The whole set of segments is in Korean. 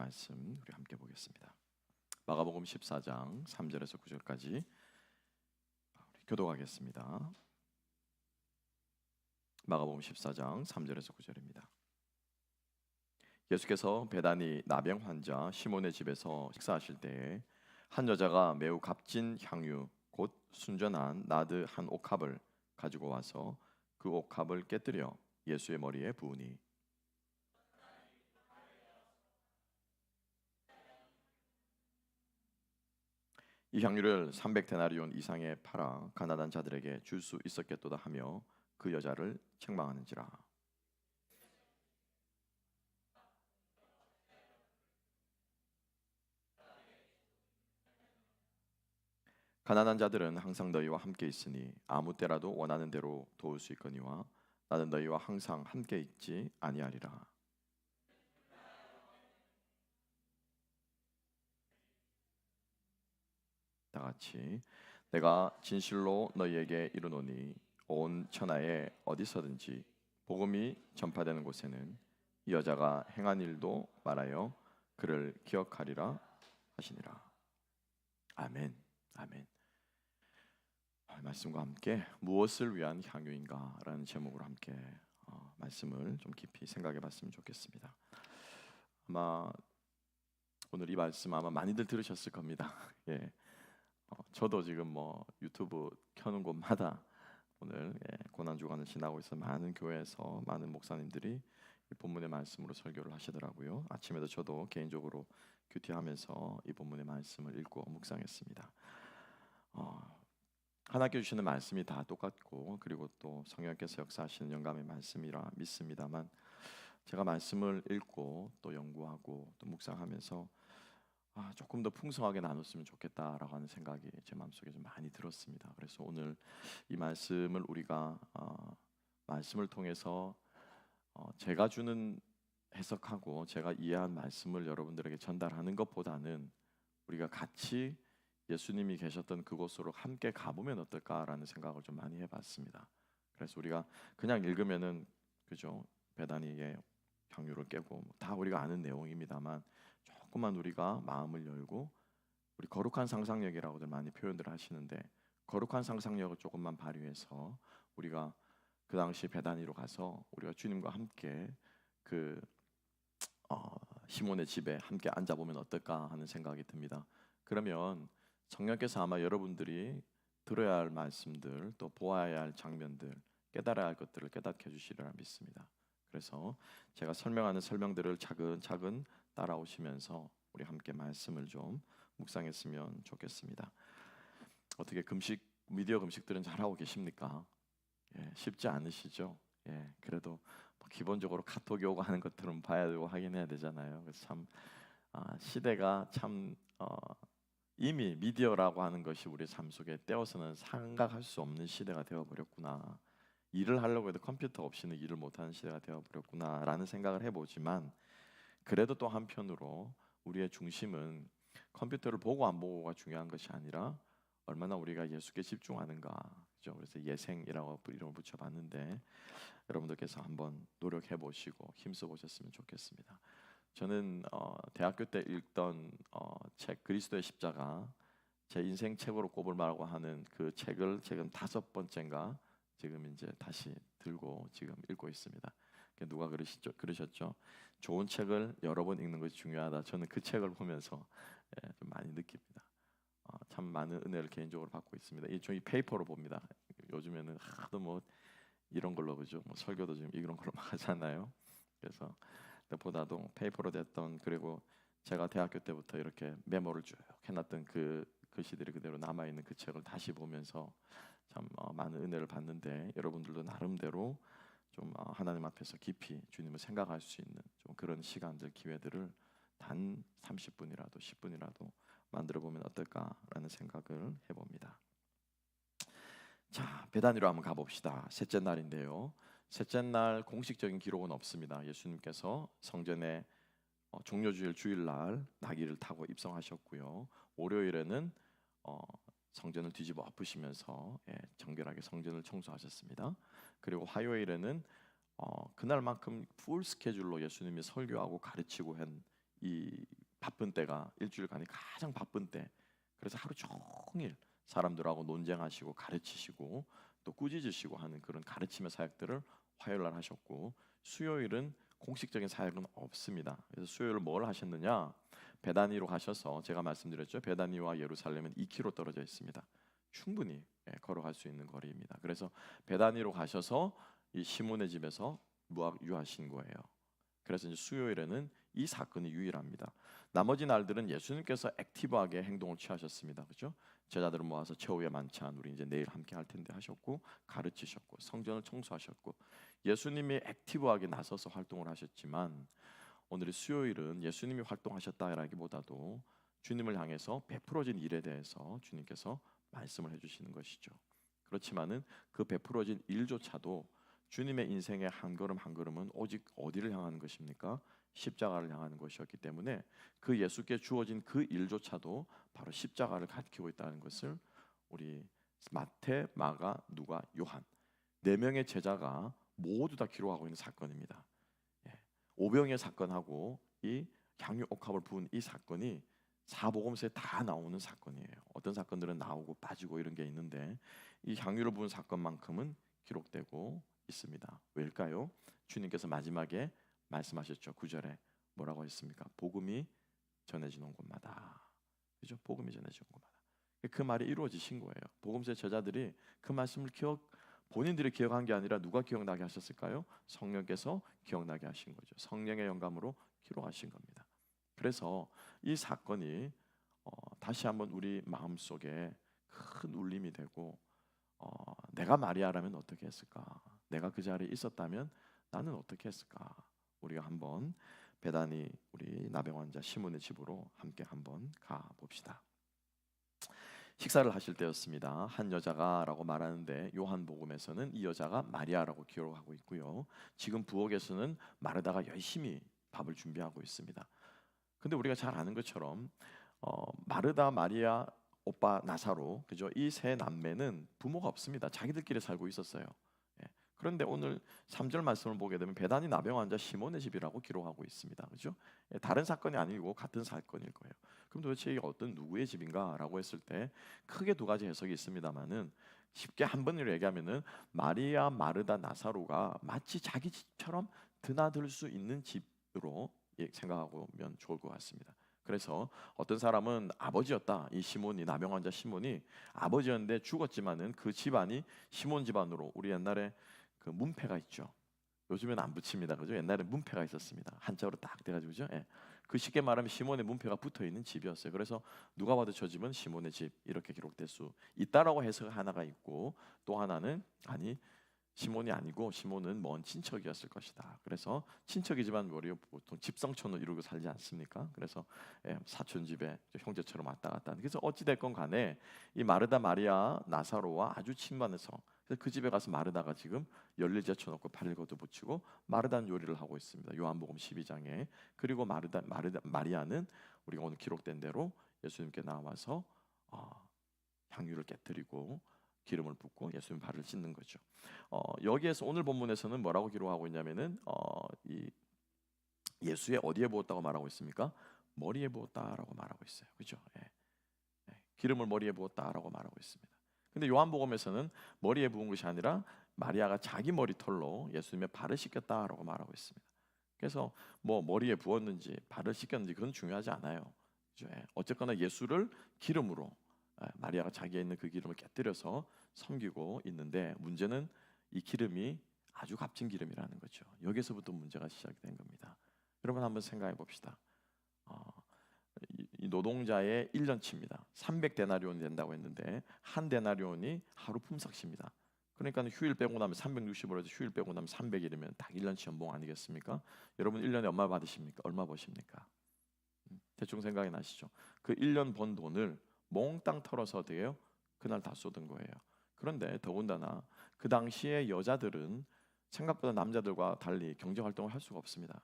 말씀 우리 함께 보겠습니다. 마가복음 14장 3절에서 9절까지 우리 교독하겠습니다. 마가복음 14장 3절에서 9절입니다. 예수께서 베다니 나병 환자 시몬의 집에서 식사하실 때에 한 여자가 매우 값진 향유 곧 순전한 나드 한 옥합을 가지고 와서 그 옥합을 깨뜨려 예수의 머리에 부으니 이 향유를 300데나리온 이상에 팔아 가난한 자들에게 줄 수 있었겠도다 하며 그 여자를 책망하는지라. 가난한 자들은 항상 너희와 함께 있으니 아무 때라도 원하는 대로 도울 수 있거니와 나는 너희와 항상 함께 있지 아니하리라. 다 같이 내가 진실로 너희에게 이르노니 온 천하에 어디서든지 복음이 전파되는 곳에는 이 여자가 행한 일도 말하여 그를 기억하리라 하시니라. 아멘. 아멘. 말씀과 함께 무엇을 위한 향유인가라는 제목으로 함께 말씀을 좀 깊이 생각해 봤으면 좋겠습니다. 아마 오늘 이 말씀 아마 많이들 들으셨을 겁니다. 예. 저도 지금 유튜브 켜는 곳마다 오늘 고난 주간을 지나고 있어 많은 교회에서 많은 목사님들이 이 본문의 말씀으로 설교를 하시더라고요. 아침에도 저도 개인적으로 큐티하면서 이 본문의 말씀을 읽고 묵상했습니다. 하나님께 주시는 말씀이 다 똑같고 그리고 또 성령께서 역사하시는 영감의 말씀이라 믿습니다만 제가 말씀을 읽고 또 연구하고 또 묵상하면서 조금 더 풍성하게 나눴으면 좋겠다라고 하는 생각이 제 마음속에 좀 많이 들었습니다. 그래서 오늘 이 말씀을 우리가 말씀을 통해서 제가 주는 해석하고 제가 이해한 말씀을 여러분들에게 전달하는 것보다는 우리가 같이 예수님이 계셨던 그곳으로 함께 가보면 어떨까라는 생각을 좀 많이 해봤습니다. 그래서 우리가 그냥 읽으면은 그죠? 베다니의 향유를 깨고 다 우리가 아는 내용입니다만 조금만 우리가 마음을 열고 우리 거룩한 상상력이라고들 많이 표현들 하시는데 거룩한 상상력을 조금만 발휘해서 우리가 그 당시 베다니로 가서 우리가 주님과 함께 그 시몬의 집에 함께 앉아보면 어떨까 하는 생각이 듭니다. 그러면 성령께서 아마 여러분들이 들어야 할 말씀들 또 보아야 할 장면들 깨달아야 할 것들을 깨닫게 해주시리라 믿습니다. 그래서 제가 설명하는 설명들을 차근차근 따라오시면서 우리 함께 말씀을 좀 묵상했으면 좋겠습니다. 어떻게 미디어 금식들은 잘하고 계십니까? 쉽지 않으시죠? 그래도 기본적으로 카톡이 오고 하는 것들은 봐야 되고 확인해야 되잖아요. 그래서 참 시대가 참 이미 미디어라고 하는 것이 우리 삶 속에 떼어서는 생각할 수 없는 시대가 되어버렸구나. 일을 하려고 해도 컴퓨터 없이는 일을 못하는 시대가 되어버렸구나라는 생각을 해보지만 그래도 또 한편으로 우리의 중심은 컴퓨터를 보고 안 보고가 중요한 것이 아니라 얼마나 우리가 예수께 집중하는가. 그렇죠? 그래서 예생이라고 이름을 붙여봤는데 여러분들께서 한번 노력해 보시고 힘써 보셨으면 좋겠습니다. 저는 대학교 때 읽던 책 그리스도의 십자가 제 인생 책으로 꼽을 만하고 하는 그 책을 지금 5번째인가 지금 이제 다시 들고 지금 읽고 있습니다. 누가 그러셨죠? 좋은 책을 여러 번 읽는 것이 중요하다. 저는 그 책을 보면서 좀 많이 느낍니다. 참 많은 은혜를 개인적으로 받고 있습니다. 이 페이퍼로 봅니다. 요즘에는 하도 이런 걸로 그죠? 설교도 지금 이런 걸로 막 하잖아요. 그래서 보다도 페이퍼로 됐던 그리고 제가 대학교 때부터 이렇게 메모를 쭉 해놨던 그 글씨들이 그대로 남아 있는 그 책을 다시 보면서 참 많은 은혜를 받는데 여러분들도 나름대로 좀 하나님 앞에서 깊이 주님을 생각할 수 있는 좀 그런 시간들 기회들을 단 30분이라도 10분이라도 만들어 보면 어떨까라는 생각을 해봅니다. 자, 베다니로 한번 가봅시다. 셋째 날인데요. 셋째 날 공식적인 기록은 없습니다. 예수님께서 성전에 종려주일 주일날 나귀를 타고 입성하셨고요. 월요일에는 성전을 뒤집어 엎으시면서 정결하게 성전을 청소하셨습니다. 그리고 화요일에는 그날만큼 풀 스케줄로 예수님이 설교하고 가르치고 한 이 바쁜 때가 일주일간이 가장 바쁜 때. 그래서 하루 종일 사람들하고 논쟁하시고 가르치시고 또 꾸짖으시고 하는 그런 가르침의 사역들을 화요일 날 하셨고, 수요일은 공식적인 사역은 없습니다. 그래서 수요일 뭘 하셨느냐? 베다니로 가셔서, 제가 말씀드렸죠. 베다니와 예루살렘은 2km 떨어져 있습니다. 충분히 걸어갈 수 있는 거리입니다. 그래서 베다니로 가셔서 이 시몬의 집에서 유하신 거예요. 그래서 이제 수요일에는 이 사건이 유일합니다. 나머지 날들은 예수님께서 액티브하게 행동을 취하셨습니다. 그렇죠? 제자들을 모아서 최후의 만찬 우리 이제 내일 함께 할 텐데 하셨고, 가르치셨고, 성전을 청소하셨고, 예수님이 액티브하게 나서서 활동을 하셨지만, 오늘의 수요일은 예수님이 활동하셨다라기보다도 주님을 향해서 베풀어진 일에 대해서 주님께서 말씀을 해주시는 것이죠. 그렇지만은 그 베풀어진 일조차도 주님의 인생의 한 걸음 한 걸음은 오직 어디를 향하는 것입니까? 십자가를 향하는 것이었기 때문에 그 예수께 주어진 그 일조차도 바로 십자가를 가리키고 있다는 것을 우리 마태, 마가, 누가, 요한 네 명의 제자가 모두 다 기록하고 있는 사건입니다. 오병이의 사건하고 이 향유 옥합을 부은 이 사건이 사복음서에 다 나오는 사건이에요. 어떤 사건들은 나오고 빠지고 이런 게 있는데 이 향유를 부은 사건만큼은 기록되고 있습니다. 왜일까요? 주님께서 마지막에 말씀하셨죠. 9절에 뭐라고 했습니까? 복음이 전해지는 곳마다. 그죠? 복음이 전해지는 곳마다. 그 말이 이루어지신 거예요. 복음서의 제자들이 그 말씀을 본인들이 기억한 게 아니라 누가 기억나게 하셨을까요? 성령께서 기억나게 하신 거죠. 성령의 영감으로 기록하신 겁니다. 그래서 이 사건이 다시 한번 우리 마음속에 큰 울림이 되고, 내가 마리아라면 어떻게 했을까? 내가 그 자리에 있었다면 나는 어떻게 했을까? 우리가 한번 베다니 우리 나병 환자 시몬의 집으로 함께 한번 가 봅시다. 식사를 하실 때였습니다. 한 여자가라고 말하는데 요한복음에서는 이 여자가 마리아라고 기록하고 있고요. 지금 부엌에서는 마르다가 열심히 밥을 준비하고 있습니다. 근데 우리가 잘 아는 것처럼 마르다, 마리아, 오빠 나사로, 그죠? 이 세 남매는 부모가 없습니다. 자기들끼리 살고 있었어요. 그런데 오늘 3절 말씀을 보게 되면 베다니 나병 환자 시몬의 집이라고 기록하고 있습니다. 그죠? 다른 사건이 아니고 같은 사건일 거예요. 그럼 도대체 이게 어떤 누구의 집인가라고 했을 때 크게 두 가지 해석이 있습니다만은, 쉽게 한 번으로 얘기하면은 마리아, 마르다, 나사로가 마치 자기 집처럼 드나들 수 있는 집으로 생각하면 좋을 것 같습니다. 그래서 어떤 사람은 아버지였다. 이 시몬이, 나병 환자 시몬이 아버지였는데 죽었지만은 그 집안이 시몬 집안으로, 우리 옛날에 그 문패가 있죠. 요즘에는 안 붙입니다. 그죠? 옛날에 문패가 있었습니다. 한자로 딱 돼가지고, 그죠? 그 쉽게 말하면 시몬의 문패가 붙어 있는 집이었어요. 그래서 누가 봐도 저 집은 시몬의 집 이렇게 기록될 수 있다라고 해석 하나가 있고, 또 하나는 아니 시몬이 아니고 시몬은 먼 친척이었을 것이다. 그래서 친척이지만 우리 보통 집성촌을 이루고 살지 않습니까? 그래서 사촌 집에 형제처럼 왔다 갔다. 그래서 어찌 됐건 간에 이 마르다, 마리아, 나사로와 아주 친만해서, 그래서 그 집에 가서 마르다가 지금 열일 제쳐놓고 8일 걷어붙이고 마르다는 요리를 하고 있습니다. 요한복음 12장에. 그리고 마리아는 우리가 오늘 기록된 대로 예수님께 나와서 향유를 깨뜨리고 기름을 붓고 예수님 발을 씻는 거죠. 여기에서 오늘 본문에서는 뭐라고 기록하고 있냐면은 이 예수의 어디에 부었다고 말하고 있습니까? 머리에 부었다라고 말하고 있어요. 그죠? 기름을 머리에 부었다라고 말하고 있습니다. 근데 요한복음에서는 머리에 부은 것이 아니라 마리아가 자기 머리털로 예수님의 발을 씻겼다라고 말하고 있습니다. 그래서 뭐 머리에 부었는지 발을 씻겼는지 그건 중요하지 않아요. 그죠? 어쨌거나 예수를 기름으로, 마리아가 자기에 있는 그 기름을 깨뜨려서 섬기고 있는데, 문제는 이 기름이 아주 값진 기름이라는 거죠. 여기서부터 문제가 시작된 겁니다. 여러분 한번 생각해 봅시다. 이 노동자의 1년치입니다. 300데나리온이 된다고 했는데 한 데나리온이 하루 품삯입니다. 그러니까 휴일 빼고 나면 365로 해서 휴일 빼고 나면 300일이면 딱 1년치 연봉 아니겠습니까? 여러분 1년에 얼마 받으십니까? 얼마 버십니까? 대충 생각이 나시죠? 그 1년 번 돈을 몽땅 털어서 어떻게 해요? 그날 다 쏟은 거예요. 그런데 더군다나 그 당시에 여자들은 생각보다 남자들과 달리 경제 활동을 할 수가 없습니다.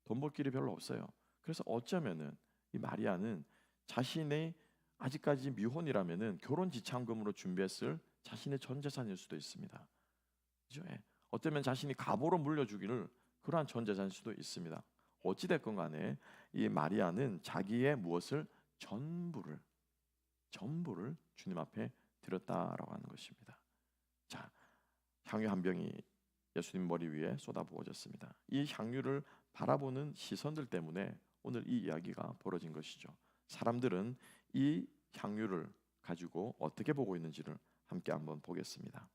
돈 벌 길이 별로 없어요. 그래서 어쩌면은 이 마리아는 자신의 아직까지 미혼이라면은 결혼 지참금으로 준비했을 자신의 전 재산일 수도 있습니다. 그죠? 어쩌면 자신이 가보로 물려주기를 그러한 전 재산일 수도 있습니다. 어찌 됐건 간에 이 마리아는 자기의 무엇을 전부를 주님 앞에 드렸다라고 하는 것입니다. 자, 향유 한 병이 예수님 머리 위에 쏟아부어졌습니다. 이 향유를 바라보는 시선들 때문에 오늘 이 이야기가 벌어진 것이죠. 사람들은 이 향유를 가지고 어떻게 보고 있는지를 함께 한번 보겠습니다.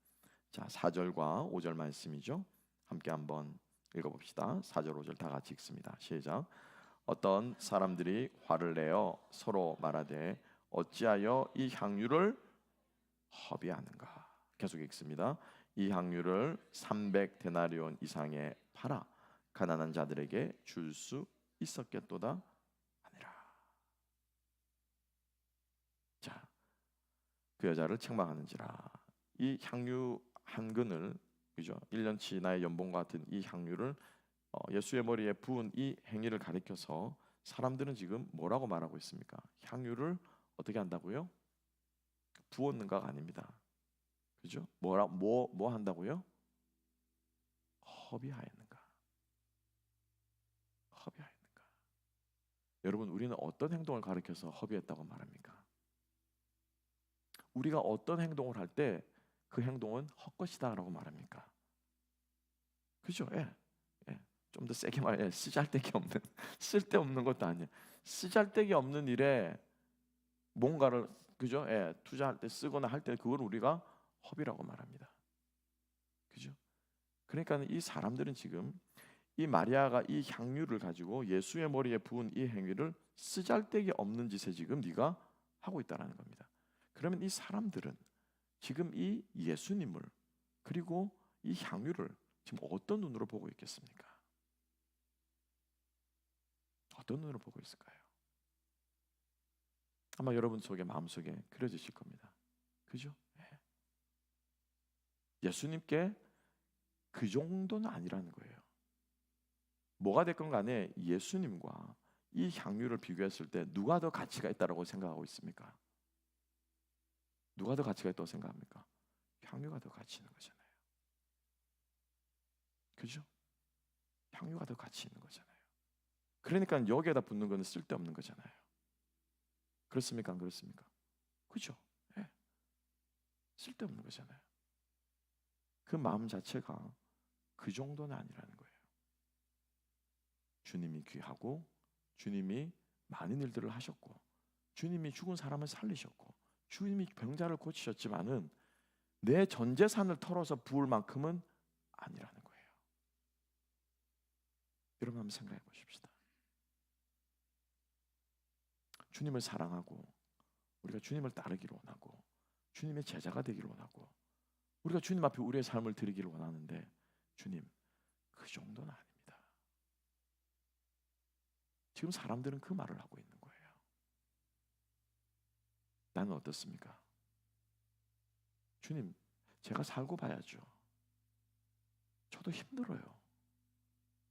자, 4절과 5절 말씀이죠. 함께 한번 읽어봅시다. 4절 5절 다 같이 읽습니다. 시작. 어떤 사람들이 화를 내어 서로 말하되 어찌하여 이 향유를 허비하는가. 계속 읽습니다. 이 향유를 300데나리온 이상에 팔아 가난한 자들에게 줄 수 있었겠도다 하니라. 자, 그 여자를 책망하는지라. 이 향유 한 근을, 그죠? 1년치 나의 연봉과 같은 이 향유를 예수의 머리에 부은 이 행위를 가리켜서 사람들은 지금 뭐라고 말하고 있습니까? 향유를 어떻게 한다고요? 부었는가가 아닙니다. 그죠? 뭐 한다고요? 허비하였는가? 허비하였는가? 여러분, 우리는 어떤 행동을 가리켜서 허비했다고 말합니까? 우리가 어떤 행동을 할 때 그 행동은 헛것이다라고 말합니까? 그죠? 예. 좀 더 세게 말해. 쓰잘데기 없는 쓸데없는 것도 아니에요. 쓰잘데기 없는 일에 뭔가를, 그죠? 투자할 때 쓰거나 할 때 그걸 우리가 허비라고 말합니다. 그죠? 그러니까 이 사람들은 지금 이 마리아가 이 향유를 가지고 예수의 머리에 부은 이 행위를 쓰잘데기 없는 짓에 지금 네가 하고 있다라는 겁니다. 그러면 이 사람들은 지금 이 예수님을 그리고 이 향유를 지금 어떤 눈으로 보고 있겠습니까? 어떤 눈으로 보고 있을까요? 아마 여러분 속에 마음속에 그려지실 겁니다. 그죠? 예수님께 그 정도는 아니라는 거예요. 뭐가 됐건 간에 예수님과 이 향유를 비교했을 때 누가 더 가치가 있다고 생각하고 있습니까? 누가 더 가치가 있다고 생각합니까? 향유가 더 가치 있는 거잖아요. 그죠? 향유가 더 가치 있는 거잖아요. 그러니까 여기에다 붓는 거는 쓸데없는 거잖아요. 그렇습니까? 안 그렇습니까? 그죠? 쓸데없는 거잖아요. 그 마음 자체가 그 정도는 아니라는 거예요. 주님이 귀하고 주님이 많은 일들을 하셨고 주님이 죽은 사람을 살리셨고 주님이 병자를 고치셨지만은 내 전 재산을 털어서 부을 만큼은 아니라는 거예요. 여러분 한번 생각해 보십시다. 주님을 사랑하고 우리가 주님을 따르기를 원하고 주님의 제자가 되기를 원하고 우리가 주님 앞에 우리의 삶을 드리기를 원하는데 주님, 그 정도는 아닙니다. 지금 사람들은 그 말을 하고 있는 거예요. 나는 어떻습니까? 주님, 제가 살고 봐야죠. 저도 힘들어요.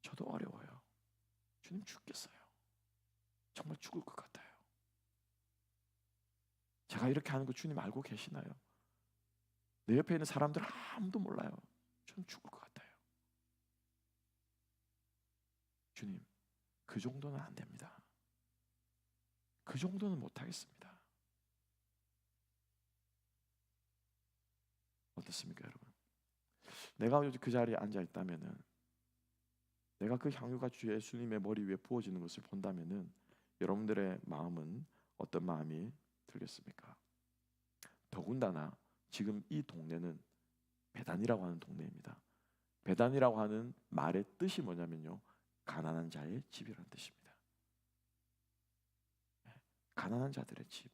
저도 어려워요. 주님, 죽겠어요. 정말 죽을 것 같아요. 제가 이렇게 하는 거 주님 알고 계시나요? 내 옆에 있는 사람들 아무도 몰라요. 저는 죽을 것 같아요. 주님, 그 정도는 안 됩니다. 그 정도는 못하겠습니다. 어떻습니까, 여러분? 내가 요즘 그 자리에 앉아 있다면은, 내가 그 향유가 주 예수님의 머리 위에 부어지는 것을 본다면은, 여러분들의 마음은 어떤 마음이 들겠습니까? 더군다나 지금 이 동네는 베단이라고 하는 동네입니다. 베단이라고 하는 말의 뜻이 뭐냐면요, 가난한 자의 집이라는 뜻입니다. 가난한 자들의 집,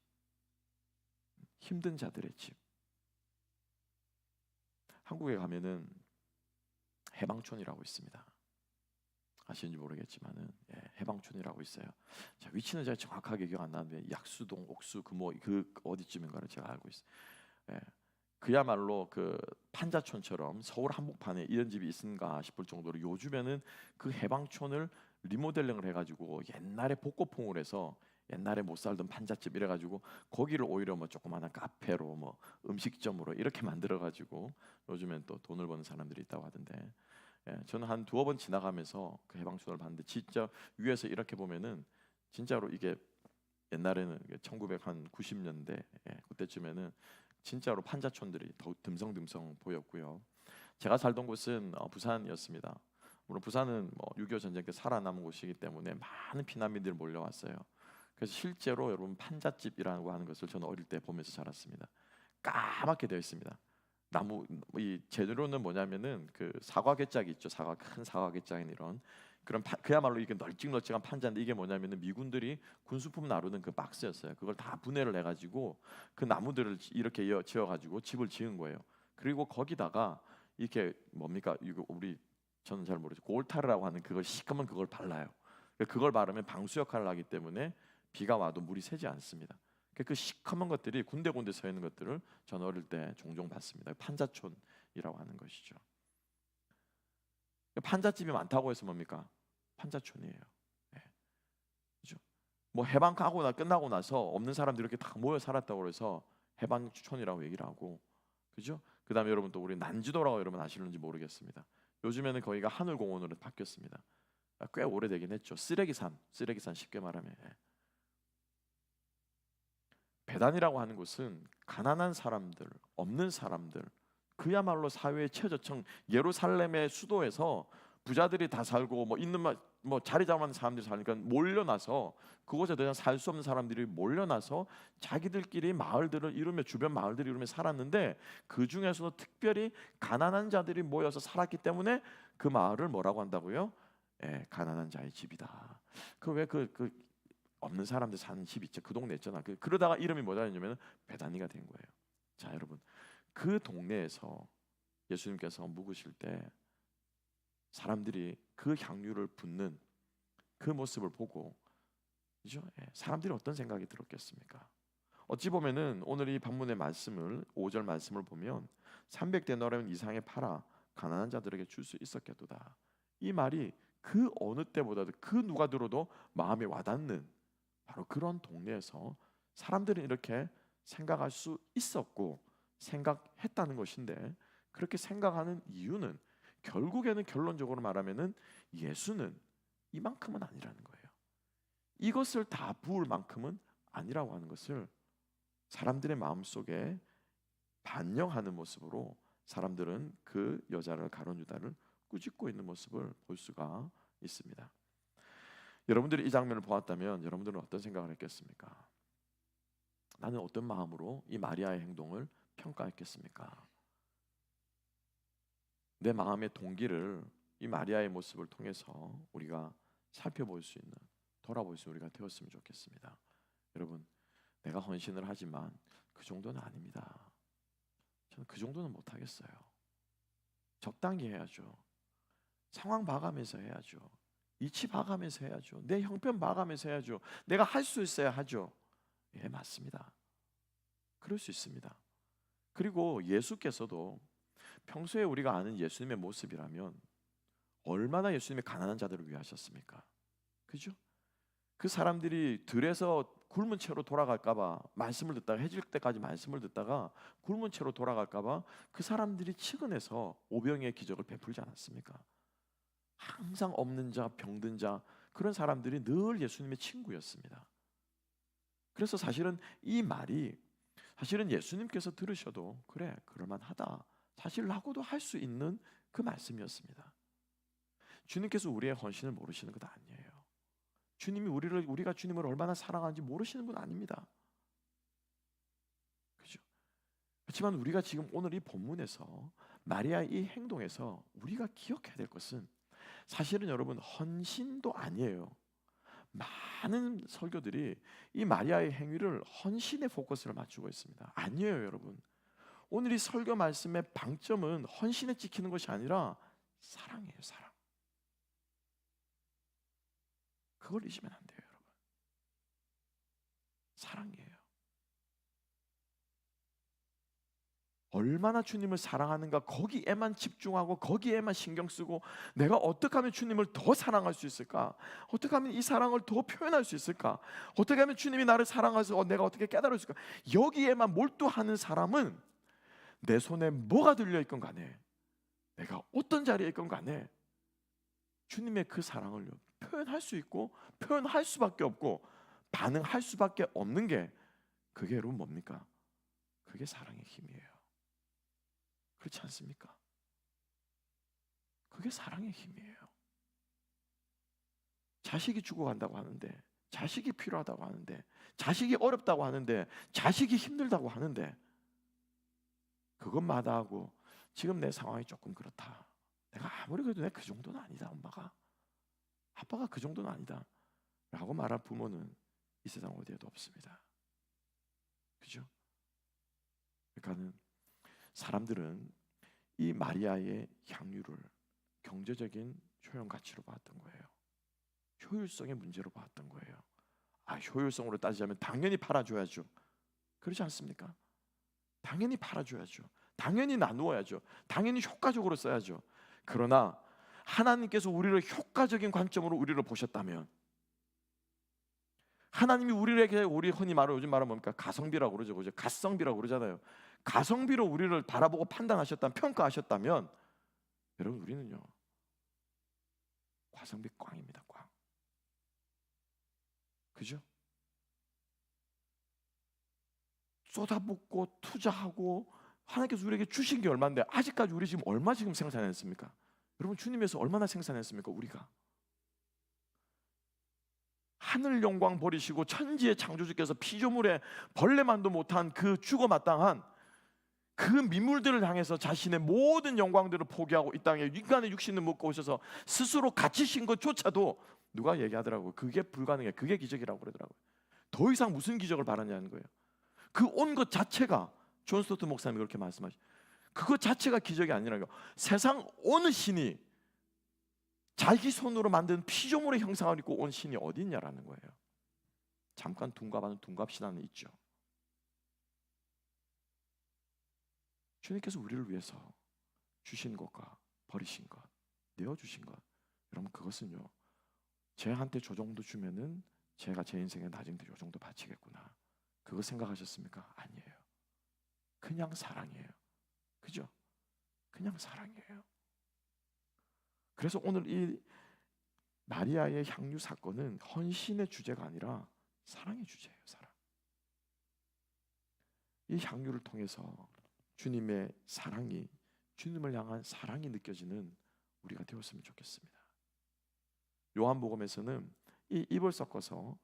힘든 자들의 집. 한국에 가면은 해방촌이라고 있습니다. 아시는지 모르겠지만은 해방촌이라고 있어요. 자, 위치는 제가 정확하게 기억 안 나는데 약수동, 옥수, 그 어디쯤인가를 제가 알고 있어요. 그야말로 그 판자촌처럼 서울 한복판에 이런 집이 있는가 싶을 정도로 요즘에는 그 해방촌을 리모델링을 해가지고 옛날에 복고풍을 해서 옛날에 못 살던 판잣집 이래가지고 거기를 오히려 뭐 조그마한 카페로 뭐 음식점으로 이렇게 만들어가지고 요즘엔 또 돈을 버는 사람들이 있다고 하던데 저는 한 두어 번 지나가면서 그 해방촌을 봤는데 진짜 위에서 이렇게 보면은 진짜로 이게 옛날에는 1990년대 그때쯤에는 진짜로 판자촌들이 더 듬성듬성 보였고요. 제가 살던 곳은 부산이었습니다. 물론 부산은 뭐 6.25 전쟁 때 살아남은 곳이기 때문에 많은 피난민들이 몰려왔어요. 그래서 실제로 여러분 판잣집이라고 하는 것을 저는 어릴 때 보면서 자랐습니다. 까맣게 되어 있습니다. 나무 이 재료는 뭐냐면은 그 사과 괴짝이 있죠. 큰 사과 괴짝인 이런 그런 그야말로 이게 널찍널찍한 판자인데 이게 뭐냐면은 미군들이 군수품 나르는 그 박스였어요. 그걸 다 분해를 해가지고 그 나무들을 이렇게 지어가지고 집을 지은 거예요. 그리고 거기다가 이렇게 뭡니까 이거 우리 저는 잘 모르죠. 골타르라고 하는 그걸 시커먼 그걸 발라요. 그걸 바르면 방수 역할을 하기 때문에 비가 와도 물이 새지 않습니다. 그 시커먼 것들이 군데군데 서 있는 것들을 전 어릴 때 종종 봤습니다. 판자촌이라고 하는 것이죠. 판잣집이 많다고 해서 뭡니까? 판자촌이에요. 네. 그죠? 뭐 해방하고 끝나고 나서 없는 사람들이 이렇게 다 모여 살았다고 해서 해방촌이라고 얘기를 하고, 그죠? 그다음에 여러분 또 우리 난지도라고 여러분 아시는지 모르겠습니다. 요즘에는 거기가 하늘공원으로 바뀌었습니다. 꽤 오래되긴 했죠. 쓰레기산 쉽게 말하면. 배단이라고 하는 곳은 가난한 사람들, 없는 사람들, 그야말로 사회의 최저층, 예루살렘의 수도에서 부자들이 다 살고 뭐 있는 뭐 자리 잡는 사람들이 사니까 몰려나서 그곳에 대한 살 수 없는 사람들이 몰려나서 자기들끼리 마을들을 이루며 주변 마을들을 이루며 살았는데 그 중에서도 특별히 가난한 자들이 모여서 살았기 때문에 그 마을을 뭐라고 한다고요? 가난한 자의 집이다. 그 없는 사람들 사는 집 있죠. 그 동네 있잖아. 그러다가 이름이 뭐냐면 베다니가 된 거예요. 자, 여러분, 그 동네에서 예수님께서 묵으실 때 사람들이 그 향유를 붓는 그 모습을 보고, 그죠? 사람들이 어떤 생각이 들었겠습니까? 어찌 보면은 오늘 이 본문의 말씀을 5절 말씀을 보면 300데나리온 이상의 팔아 가난한 자들에게 줄 수 있었겠도다. 이 말이 그 어느 때보다도 그 누가 들어도 마음에 와닿는 바로 그런 동네에서 사람들은 이렇게 생각할 수 있었고 생각했다는 것인데, 그렇게 생각하는 이유는 결국에는 결론적으로 말하면은 예수는 이만큼은 아니라는 거예요. 이것을 다 부을 만큼은 아니라고 하는 것을 사람들의 마음속에 반영하는 모습으로 사람들은 그 여자를 가룟 유다를 꾸짖고 있는 모습을 볼 수가 있습니다. 여러분들이 이 장면을 보았다면 여러분들은 어떤 생각을 했겠습니까? 나는 어떤 마음으로 이 마리아의 행동을 평가했겠습니까? 내 마음의 동기를 이 마리아의 모습을 통해서 우리가 살펴볼 수 있는, 돌아볼 수 있는 우리가 되었으면 좋겠습니다. 여러분, 내가 헌신을 하지만 그 정도는 아닙니다. 저는 그 정도는 못하겠어요. 적당히 해야죠. 상황 봐가면서 해야죠. 이치 봐가면서 해야죠. 내 형편 봐가면서 해야죠. 내가 할 수 있어야 하죠. 예, 맞습니다. 그럴 수 있습니다. 그리고 예수께서도 평소에 우리가 아는 예수님의 모습이라면 얼마나 예수님의 가난한 자들을 위하셨습니까? 그죠? 그 사람들이 들에서 굶은 채로 돌아갈까봐 말씀을 듣다가 해질 때까지 말씀을 듣다가 굶은 채로 돌아갈까봐 그 사람들이 측은해서 오병이의 기적을 베풀지 않았습니까? 항상 없는 자, 병든 자, 그런 사람들이 늘 예수님의 친구였습니다. 그래서 사실은 이 말이 사실은 예수님께서 들으셔도 그래, 그럴만하다, 사실 라고도 할 수 있는 그 말씀이었습니다. 주님께서 우리의 헌신을 모르시는 것 아니에요. 주님이 우리가 주님을 얼마나 사랑하는지 모르시는 분 아닙니다. 그죠? 그렇지만 우리가 지금 오늘 이 본문에서 마리아의 이 행동에서 우리가 기억해야 될 것은 사실은 여러분 헌신도 아니에요. 많은 설교들이 이 마리아의 행위를 헌신에 포커스를 맞추고 있습니다. 아니에요, 여러분. 오늘 이 설교 말씀의 방점은 헌신에 찍히는 것이 아니라 사랑이에요, 사랑. 그걸 잊으면 안 돼요, 여러분. 사랑이에요. 얼마나 주님을 사랑하는가 거기에만 집중하고 거기에만 신경 쓰고 내가 어떻게 하면 주님을 더 사랑할 수 있을까? 어떻게 하면 이 사랑을 더 표현할 수 있을까? 어떻게 하면 주님이 나를 사랑해서 내가 어떻게 깨달을 수 있을까? 여기에만 몰두하는 사람은 내 손에 뭐가 들려있건 간에 내가 어떤 자리에 있건 간에 주님의 그 사랑을 표현할 수 있고 표현할 수밖에 없고 반응할 수밖에 없는 게 그게 여러분 뭡니까? 그게 사랑의 힘이에요. 그렇지 않습니까? 그게 사랑의 힘이에요. 자식이 죽어간다고 하는데, 자식이 필요하다고 하는데, 자식이 어렵다고 하는데, 자식이 힘들다고 하는데, 그것마다 하고 지금 내 상황이 조금 그렇다. 내가 아무리 그래도 내가 그 정도는 아니다. 엄마가, 아빠가 그 정도는 아니다 라고 말할 부모는 이 세상 어디에도 없습니다. 그죠? 그러니까는 사람들은 이 마리아의 향유를 경제적인 효용 가치로 봤던 거예요. 효율성의 문제로 봤던 거예요. 효율성으로 따지자면 당연히 팔아줘야죠. 그렇지 않습니까? 당연히 팔아줘야죠. 당연히 나누어야죠. 당연히 효과적으로 써야죠. 그러나 하나님께서 우리를 효과적인 관점으로 우리를 보셨다면, 하나님이 우리에게, 우리 흔히 말하는 요즘 말하면 뭡니까? 가성비라고 그러죠. 그죠? 가성비라고 그러잖아요. 가성비로 우리를 바라보고 판단하셨다면, 평가하셨다면, 여러분 우리는요 과성비 꽝입니다. 꽝. 그죠? 쏟아붓고 투자하고 하나님께서 우리에게 주신 게 얼마인데 아직까지 우리 지금 얼마 지금 생산했습니까? 여러분 주님에서 얼마나 생산했습니까? 우리가 하늘 영광 버리시고 천지의 창조주께서 피조물에 벌레만도 못한 그 죽어마땅한 그 민물들을 향해서 자신의 모든 영광들을 포기하고 이 땅에 인간의 육신을 먹고 오셔서 스스로 갇히신 것조차도 누가 얘기하더라고요. 그게 불가능해. 그게 기적이라고 그러더라고요. 더 이상 무슨 기적을 바라냐는 거예요. 그 온 것 자체가, 존 스토트 목사님이 그렇게 말씀하시죠. 그것 자체가 기적이 아니라요. 세상 어느 신이 자기 손으로 만든 피조물의 형상을 입고 온 신이 어디 있냐라는 거예요. 잠깐 둔갑하는 둔갑신화는 있죠. 주님께서 우리를 위해서 주신 것과 버리신 것, 내어주신 것, 여러분 그것은요 쟤한테 저 정도 주면은 제가 제 인생에 나중에 요 정도 바치겠구나, 그거 생각하셨습니까? 아니에요. 그냥 사랑이에요. 그죠? 그냥 사랑이에요. 그래서 오늘 이 마리아의 향유 사건은 헌신의 주제가 아니라 사랑의 주제예요. 사랑. 이 향유를 통해서 주님의 사랑이, 주님을 향한 사랑이 느껴지는 우리가 되었으면 좋겠습니다. 요한복음에서는 이 입을 섞어서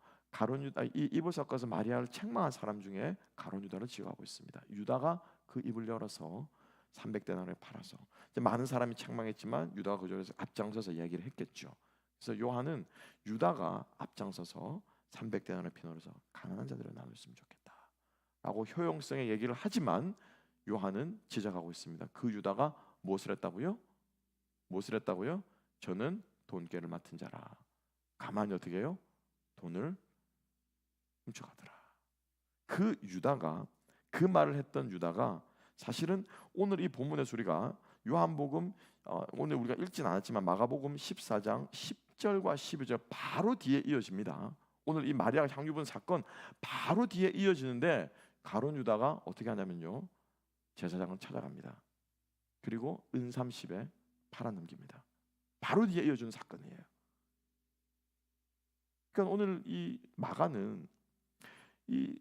이 입을 섞어서 마리아를 책망한 사람 중에 가룟 유다를 지어가고 있습니다. 유다가 그 입을 열어서 300데나리온에 팔아서, 많은 사람이 책망했지만 유다가 그 중에서 앞장서서 얘기를 했겠죠. 그래서 요한은 유다가 앞장서서 300데나리온을 피너서 가난한 자들을 나눴으면 좋겠다라고 효용성의 얘기를 하지만 요한은 지적하고 있습니다. 그 유다가 무엇을 했다고요? 무엇을 했다고요? 저는 돈깨를 맡은 자라. 가만히 어떻게 해요? 돈을 훔쳐가더라. 그 유다가, 그 말을 했던 유다가 사실은 오늘 이 본문에서 우리가 요한복음 오늘 우리가 읽진 않았지만 마가복음 14장 10절과 12절 바로 뒤에 이어집니다. 오늘 이 마리아가 향유 분 사건 바로 뒤에 이어지는데 가룟 유다가 어떻게 하냐면요, 제사장을 찾아갑니다. 그리고 은 30에 팔아넘깁니다. 바로 뒤에 이어지는 사건이에요. 그러니까 오늘 이 마가는 이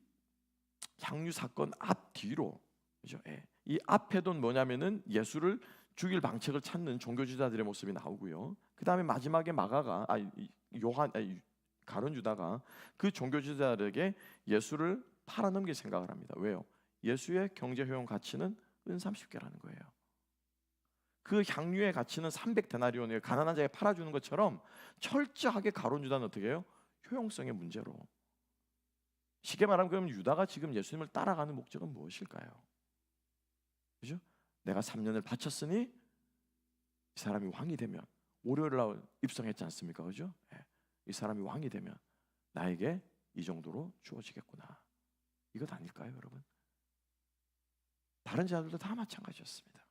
향유 사건 앞 뒤로, 그죠? 예. 이 앞에도 뭐냐면은 예수를 죽일 방책을 찾는 종교지도자들의 모습이 나오고요. 그 다음에 마지막에 마가가 가룟 유다가 그 종교지도자들에게 예수를 팔아넘길 생각을 합니다. 왜요? 예수의 경제 효용 가치는 은 30개라는 거예요. 그 향유의 가치는 300데나리온이에요. 가난한 자에게 팔아주는 것처럼 철저하게 가룟 유다는 어떻게 해요? 효용성의 문제로. 쉽게 말하면 그럼 유다가 지금 예수님을 따라가는 목적은 무엇일까요? 그죠? 내가 3년을 바쳤으니 이 사람이 왕이 되면, 월요일 날 입성했지 않습니까? 그죠? 네. 이 사람이 왕이 되면 나에게 이 정도로 주어지겠구나. 이것 아닐까요, 여러분? 다른 자들도 다 마찬가지였습니다.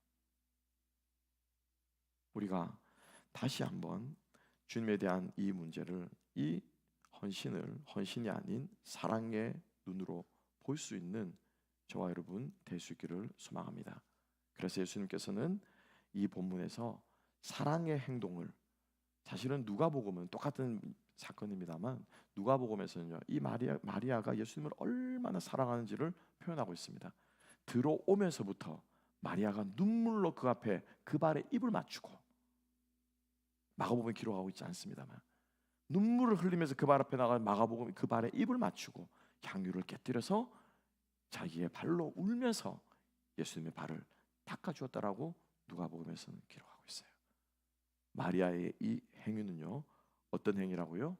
우리가 다시 한번 주님에 대한 이 문제를, 이 헌신을 헌신이 아닌 사랑의 눈으로 볼 수 있는 저와 여러분 될 수 있기를 소망합니다. 그래서 예수님께서는 이 본문에서 사랑의 행동을, 사실은 누가복음은 똑같은 사건입니다만 누가복음에서는요, 이 마리아가 예수님을 얼마나 사랑하는지를 표현하고 있습니다. 들어오면서부터 마리아가 눈물로 그 앞에 그 발에 입을 맞추고, 마가복음에 기록하고 있지 않습니다만 눈물을 흘리면서 그 발 앞에 나가 마가복음이 그 발에 입을 맞추고 향유를 깨뜨려서 자기의 발로 울면서 예수님의 발을 닦아주었다라고 누가복음에서는 기록하고 있어요. 마리아의 이 행위는요, 어떤 행위라고요?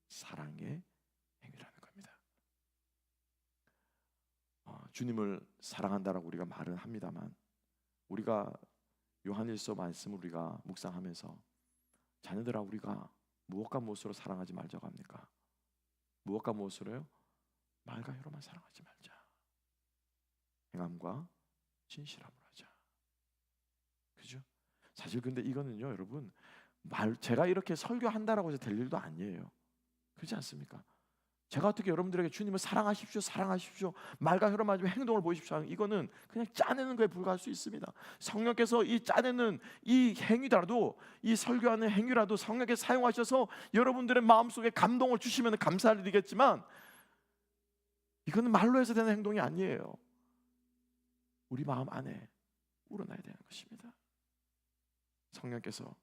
사랑의 행위라는 겁니다. 주님을 사랑한다라고 우리가 말은 합니다만, 우리가 요한일서 말씀을 우리가 묵상하면서 자녀들아, 우리가 무엇과 무엇으로 사랑하지 말자고 합니까? 무엇과 무엇으로요? 말과 혀로만 사랑하지 말자. 행함과 진실함으로 하자. 그죠? 사실 근데 이거는요, 여러분, 제가 이렇게 설교한다라고 해서 될 일도 아니에요. 그렇지 않습니까? 제가 어떻게 여러분들에게 주님을 사랑하십시오, 사랑하십시오, 말과 혀로만 하지 행동을 보이십시오, 이거는 그냥 짜내는 거에 불과할 수 있습니다. 성령께서 이 짜내는 이 행위라도, 이 설교하는 행위라도 성령께서 사용하셔서 여러분들의 마음속에 감동을 주시면 감사할 일이겠지만, 이거는 말로 해서 되는 행동이 아니에요. 우리 마음 안에 우러나야 되는 것입니다. 성령께서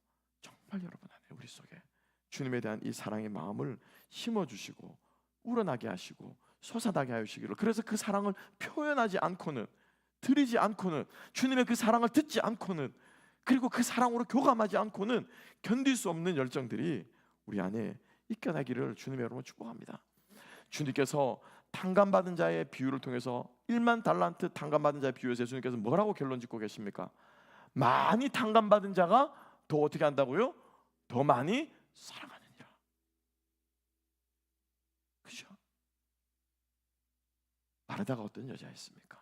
정말 여러분 안에, 우리 속에 주님에 대한 이 사랑의 마음을 심어주시고 우러나게 하시고 솟아나게 하시기를, 그래서 그 사랑을 표현하지 않고는, 드리지 않고는, 주님의 그 사랑을 듣지 않고는, 그리고 그 사랑으로 교감하지 않고는 견딜 수 없는 열정들이 우리 안에 이겨나기를 주님의 여러분 축복합니다. 주님께서 탕감받은 자의 비유를 통해서 1만 달란트 탕감받은 자의 비유에서 예수님께서 뭐라고 결론 짓고 계십니까? 많이 탕감받은 자가 더 어떻게 한다고요? 더 많이 사랑하느니라. 그죠? 마르다가 어떤 여자였습니까?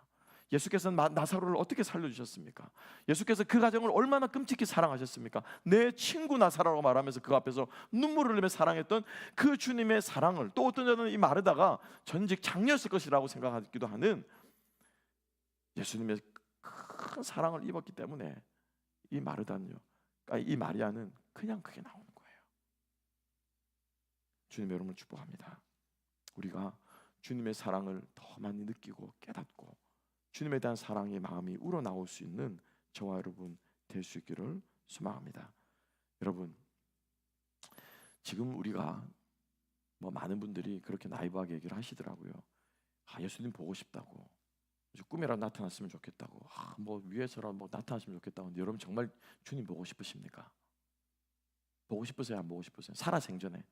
예수께서는 나사로를 어떻게 살려주셨습니까? 예수께서 그 가정을 얼마나 끔찍히 사랑하셨습니까? 내 친구 나사로라고 말하면서 그 앞에서 눈물을 흘리며 사랑했던 그 주님의 사랑을, 또 어떤 자는 이 마르다가 전직 장녀였을 것이라고 생각하기도 하는 예수님의 큰 사랑을 입었기 때문에 이 이 마리아는 그냥 그게 나오는 거예요. 주님 여러분을 축복합니다. 우리가 주님의 사랑을 더 많이 느끼고 깨닫고 주님에 대한 사랑의 마음이 우러나올 수 있는 저와 여러분 될 수 있기를 소망합니다. 여러분, 지금 우리가 많은 분들이 그렇게 나이브하게 얘기를 하시더라고요. 예수님 보고 싶다고, 꿈이라도 나타났으면 좋겠다고, 위에서라도 나타났으면 좋겠다고. 근데 여러분 정말 주님 보고 싶으십니까? 보고 싶으세요? 안 보고 싶으세요? 살아생전에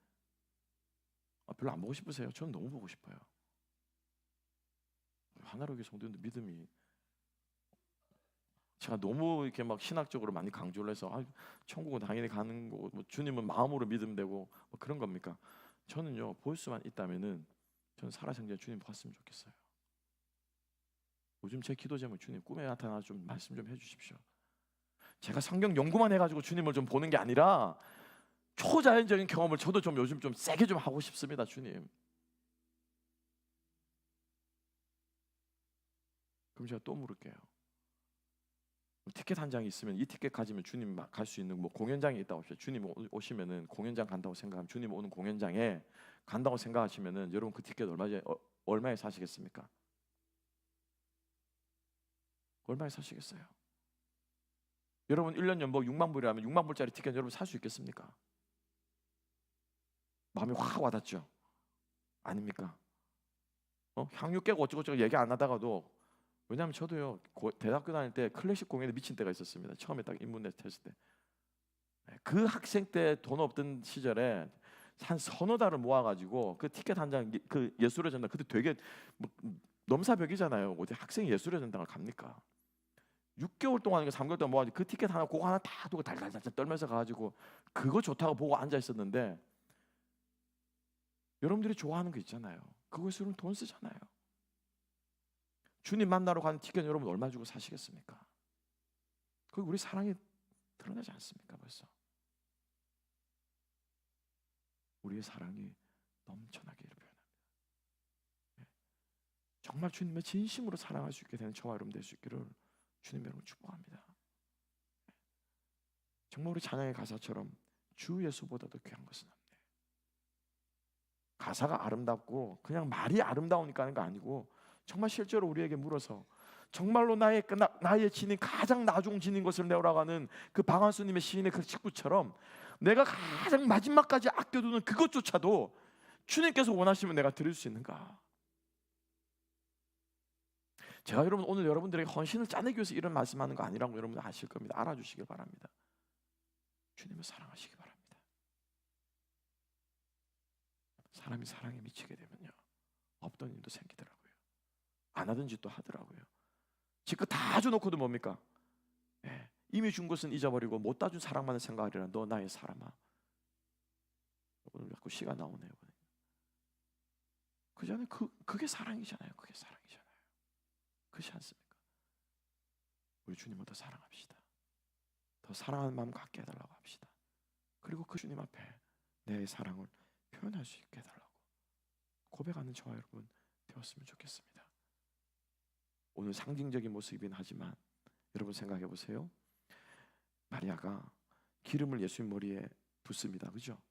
별로 안 보고 싶으세요? 저는 너무 보고 싶어요. 하나로기 성도님들 믿음이, 제가 너무 이렇게 신학적으로 많이 강조를 해서 천국은 당연히 가는 거고 주님은 마음으로 믿으면 되고 그런 겁니까? 저는요, 볼 수만 있다면은 저는 살아생전에 주님 봤으면 좋겠어요. 요즘 제 기도 제목, 주님 꿈에 나타나 좀 말씀 좀 해주십시오. 제가 성경 연구만 해가지고 주님을 좀 보는 게 아니라 초자연적인 경험을 저도 좀 요즘 좀 세게 좀 하고 싶습니다. 주님. 그럼 제가 또 물을게요. 티켓 한 장이 있으면 이 티켓 가지면 주님 갈 수 있는 공연장이 있다고 하십시오. 주님 오시면은 공연장 간다고 생각하면, 주님 오는 공연장에 간다고 생각하시면은 여러분 그 티켓 얼마에 사시겠습니까? 얼마에 사시겠어요? 여러분 1년 연봉 6만 불이라면 6만 불짜리 티켓 여러분 살 수 있겠습니까? 마음이 확 와닿죠? 아닙니까? 향유 깨고 어쩌고저쩌고 얘기 안 하다가도, 왜냐하면 저도요 대학교 다닐 때 클래식 공연에 미친 때가 있었습니다. 처음에 딱 입문했을 때. 그 학생 때 돈 없던 시절에 한 서너 달을 모아가지고 그 티켓 한 장, 그 예술의 전당, 그때 되게 넘사벽이잖아요. 어디 학생이 예술의 전당을 갑니까? 6개월 동안, 3개월 동안 모아가지고 그 티켓 하나, 그거 하나 다 두고 달달달 떨면서 가가지고 그거 좋다고 보고 앉아 있었는데, 여러분들이 좋아하는 거 있잖아요. 그것으로는 돈 쓰잖아요. 주님 만나러 가는 티켓 여러분 얼마 주고 사시겠습니까? 그게 우리 사랑이 드러나지 않습니까? 벌써 우리의 사랑이 넘쳐나기를 표현합니다. 정말 주님의 진심으로 사랑할 수 있게 되는 저와 여러분 될 수 있기를 주님 여러분 축복합니다. 정말 우리 찬양의 가사처럼 주 예수보다도 귀한 것은 없네. 가사가 아름답고 그냥 말이 아름다우니까 하는 거 아니고 정말 실제로 우리에게 물어서 정말로 나의 지닌 가장 나중 지닌 것을 내어라가는 그 방한수님의 시인의 그 직구처럼 내가 가장 마지막까지 아껴두는 그것조차도 주님께서 원하시면 내가 드릴 수 있는가? 제가 여러분 오늘 여러분들에게 헌신을 짜내기 위해서 이런 말씀하는 거 아니라고 여러분 아실 겁니다. 알아주시길 바랍니다. 주님을 사랑하시기 바랍니다. 사람이 사랑에 미치게 되면요 없던 일도 생기더라고요. 안 하던 짓도 하더라고요. 지금 다 줘놓고도 뭡니까? 예, 이미 준 것은 잊어버리고 못 다 준 사랑만을 생각하리라. 너 나의 사람아. 오늘 자꾸 시가 나오네요. 그 전에 그게 사랑이잖아요. 그게 사랑이잖아요. 그렇지 않습니까? 우리 주님을 더 사랑합시다. 더 사랑하는 마음 갖게 해달라고 합시다. 그리고 그 주님 앞에 내 사랑을 표현할 수 있게 해달라고 고백하는 저와 여러분 되었으면 좋겠습니다. 오늘 상징적인 모습이긴 하지만 여러분 생각해 보세요. 마리아가 기름을 예수님 머리에 붓습니다. 그죠?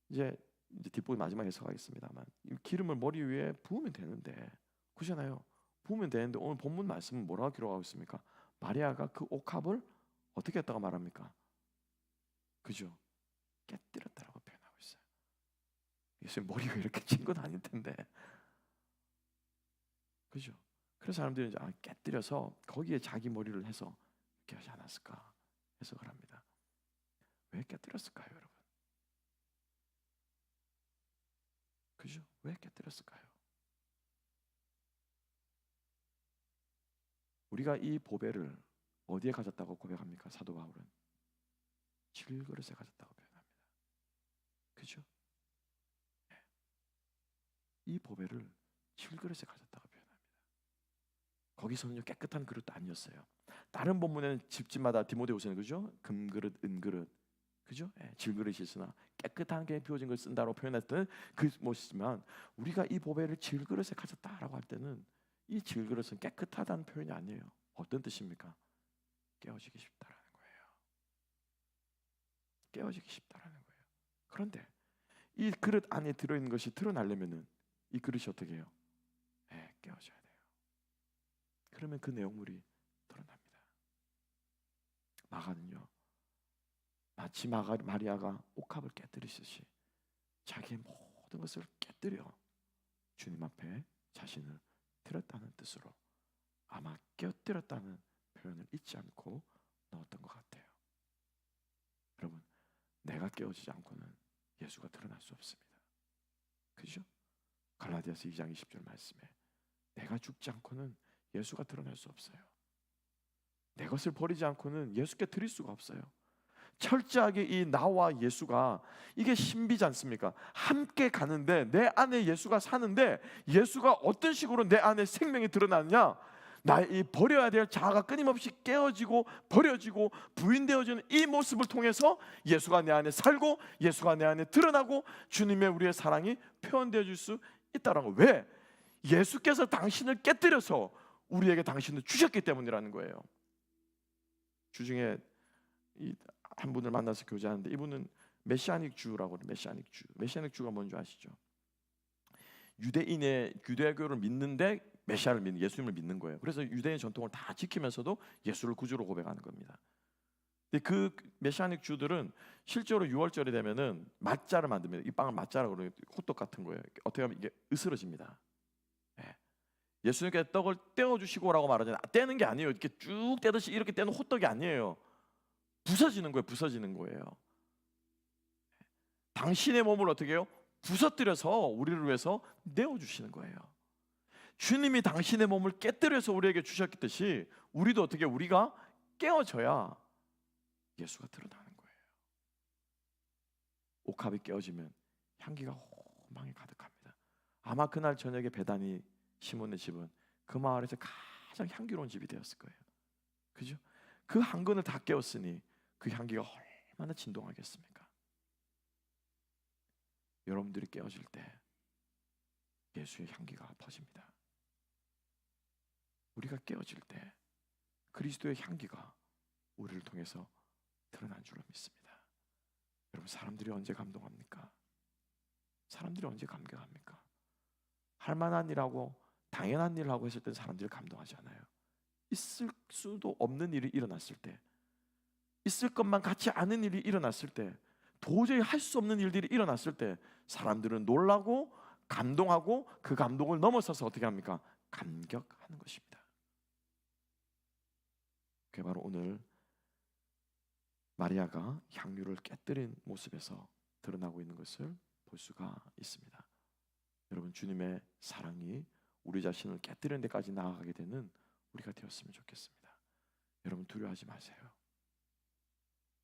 이제 뒷부분 마지막에 해석하겠습니다만 이 기름을 머리 위에 부으면 되는데 그렇잖아요. 부으면 되는데 오늘 본문 말씀은 뭐라고 기록하고 있습니까? 마리아가 그 옥합을 어떻게 했다고 말합니까? 그죠? 깨뜨렸다라고 표현하고 있어요. 예수님 머리 위에 이렇게 친 건 아닐 텐데 그죠? 그래서 사람들이 이제 깨뜨려서 거기에 자기 머리를 해서 이렇게 하지 않았을까 해석을 합니다. 왜 깨뜨렸을까요, 여러분? 그죠? 왜 깨뜨렸을까요? 우리가 이 보배를 어디에 가졌다고 고백합니까? 사도 바울은 질그릇에 가졌다고 표현합니다. 그죠? 네. 이 보배를 질그릇에 가졌다고 표현합니다. 거기서는요 깨끗한 그릇도 아니었어요. 다른 본문에는 집집마다 디모데후서는 그죠? 금그릇, 은그릇, 그죠? 예, 질그릇이 있으나 깨끗한 게 비워진 걸 쓴다고 표현했던 그 모습이지만 우리가 이 보배를 질그릇에 가졌다라고 할 때는 이 질그릇은 깨끗하다는 표현이 아니에요. 어떤 뜻입니까? 깨어지기 쉽다라는 거예요. 깨어지기 쉽다라는 거예요. 그런데 이 그릇 안에 들어있는 것이 드러나려면은 이 그릇이 어떻게 해요? 네, 깨어져야 돼요. 그러면 그 내용물이 드러납니다. 마가는요 마치 마리아가 옥합을 깨뜨리듯이 자기의 모든 것을 깨뜨려 주님 앞에 자신을 드렸다는 뜻으로 아마 깨뜨렸다는 표현을 잊지 않고 넣었던 것 같아요. 여러분 내가 깨어지지 않고는 예수가 드러날 수 없습니다. 그죠? 갈라디아서 2장 20절 말씀에 내가 죽지 않고는 예수가 드러날 수 없어요. 내 것을 버리지 않고는 예수께 드릴 수가 없어요. 철저하게 이 나와 예수가 이게 신비지 않습니까? 함께 가는데 내 안에 예수가 사는데 예수가 어떤 식으로 내 안에 생명이 드러나느냐? 나의 이 버려야 될 자아가 끊임없이 깨어지고 버려지고 부인되어지는 이 모습을 통해서 예수가 내 안에 살고 예수가 내 안에 드러나고 주님의 우리의 사랑이 표현되어질 수 있다는 거예요. 왜? 예수께서 당신을 깨뜨려서 우리에게 당신을 주셨기 때문이라는 거예요. 주중에 한 분을 만나서 교제하는데 이분은 메시아닉 주라고 해요. 메시아닉 주가 뭔지 아시죠? 유대인의 유대교를 믿는데 메시아를 믿는 예수님을 믿는 거예요. 그래서 유대인 전통을 다 지키면서도 예수를 구주로 고백하는 겁니다. 근데 그 메시아닉 주들은 실제로 6월절이 되면은 맛자를 만듭니다. 이 빵을 맛자라고 그래요. 호떡 같은 거예요. 어떻게 하면 이게 으스러집니다. 네. 예수님께 떡을 떼어 주시고라고 말하잖아요. 떼는 게 아니에요. 이렇게 쭉 떼듯이 이렇게 떼는 호떡이 아니에요. 부서지는 거예요. 부서지는 거예요. 당신의 몸을 어떻게 해요? 부서뜨려서 우리를 위해서 내어주시는 거예요. 주님이 당신의 몸을 깨뜨려서 우리에게 주셨듯이 우리도 어떻게 우리가 깨어져야 예수가 드러나는 거예요. 옥합이 깨어지면 향기가 호망이 가득합니다. 아마 그날 저녁에 베다니 시몬의 집은 그 마을에서 가장 향기로운 집이 되었을 거예요. 그죠? 그 한 근을 다 깨웠으니 그 향기가 얼마나 진동하겠습니까? 여러분들이 깨어질 때 예수의 향기가 퍼집니다. 우리가 깨어질 때 그리스도의 향기가 우리를 통해서 드러난 줄로 믿습니다. 여러분, 사람들이 언제 감동합니까? 사람들이 언제 감격합니까? 할 만한 일하고 당연한 일을 하고 했을 때 사람들이 감동하지 않아요. 있을 수도 없는 일이 일어났을 때, 있을 것만 같지 않은 일이 일어났을 때, 도저히 할 수 없는 일들이 일어났을 때 사람들은 놀라고 감동하고 그 감동을 넘어서서 어떻게 합니까? 감격하는 것입니다. 그게 바로 오늘 마리아가 향유를 깨뜨린 모습에서 드러나고 있는 것을 볼 수가 있습니다. 여러분, 주님의 사랑이 우리 자신을 깨뜨리는 데까지 나아가게 되는 우리가 되었으면 좋겠습니다. 여러분, 두려워하지 마세요.